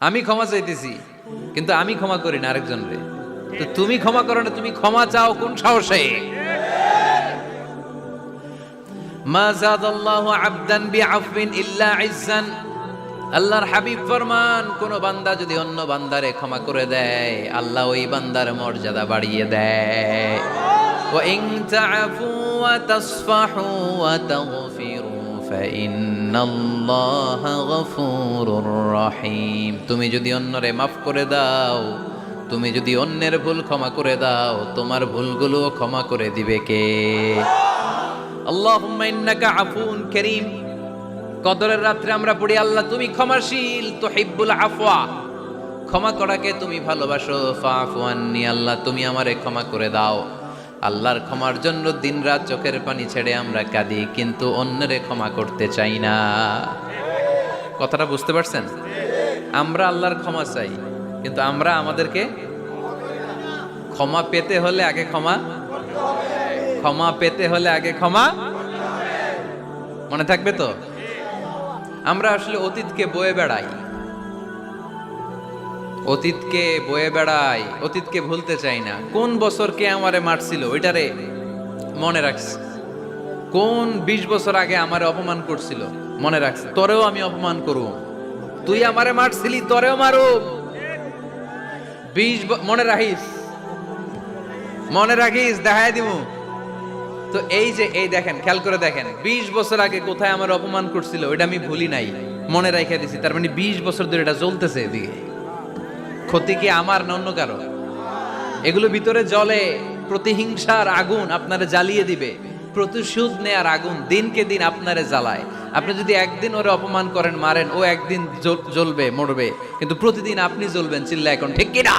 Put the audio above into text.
আমি ক্ষমা চাইতেছি, কিন্তু আমি ক্ষমা করি না আরেকজন রে। তো তুমি ক্ষমা করো না, তুমি ক্ষমা চাও কোন সাহসে? মা যাদাল্লাহু আবদান বিআফবিন ইল্লা ইজ্জান। আল্লাহর হাবিব ফরমান, কোন বান্দা যদি অন্য বান্দারে ক্ষমা করে দেয়, আল্লাহ ওই বান্দার মর্যাদা বাড়িয়ে দেয়। ওয়া ইন তা'ফু ওয়া তাসফাহু ওয়া তাগফিরু ফাইন্নাল্লাহা গফুরুর রহিম। তুমি যদি অন্যরে মাফ করে দাও, তুমি যদি অন্যের ভুল ক্ষমা করে দাও, তোমার ভুলগুলো ক্ষমা করে দিবে কে? আল্লাহুম্মা ইন্নাকা আফুন কারীম। কদরের রাত্রে আমরা পড়ি, আল্লাহ তুমি ক্ষমাশীল, তুহিব্বুল আফওয়া, ক্ষমা করাকে তুমি ভালোবাসো। ফাআফু আন্নি, আল্লাহ তুমি আমারে ক্ষমা করে দাও। আল্লাহর ক্ষমার জন্য দিনরাত চোখের পানি ছেড়ে আমরা কাঁদি, কিন্তু অন্যরে ক্ষমা করতে চাই না। কথাটা বুঝতে পারছেন? আমরা আল্লাহর ক্ষমা চাই, কিন্তু আমরা আমাদেরকে ক্ষমা পেতে হলে আগে ক্ষমা পেতে হলে আগে ক্ষমা। মনে থাকবে তো? আমরা আসলে অতীতকে বয়ে বেড়াই, অতীতকে ভুলতে চাই না। কোন বছর কে আমারে মারছিল ওইটারে মনে রাখছি, কোন 20 বছর আগে আমারে অপমান করছিল মনে রাখছি, তোরেও আমি অপমান করব। তুই আমারে মারছিলি, তোরেও মারো। মনে রাখিস, দেখায় দিব। তো এই দেখেন, খেয়াল করে দেখেন, 20 বছর আগে কোথায় আমার অপমান করছিল ওইটা আমি ভুলি নাই, মনে রাখা দিছি। তার মানে 20 বছর ধরে এটা জ্বলতেছে এদিকে। ক্ষতি কি আমার না অন্য কারো? এগুলো ভিতরে জ্বলে, প্রতিহিংসার আগুন আপনারে জ্বালিয়ে দিবে। প্রতিশোধ নেয়ার আগুন দিনকে দিন আপনারে জ্বালায়। আপনি যদি একদিন ওরে অপমান করেন, মারেন, ও একদিন জ্বলবে, মরবে, কিন্তু প্রতিদিন আপনি জ্বলবেন। চিল্লা এখন ঠিক কিনা?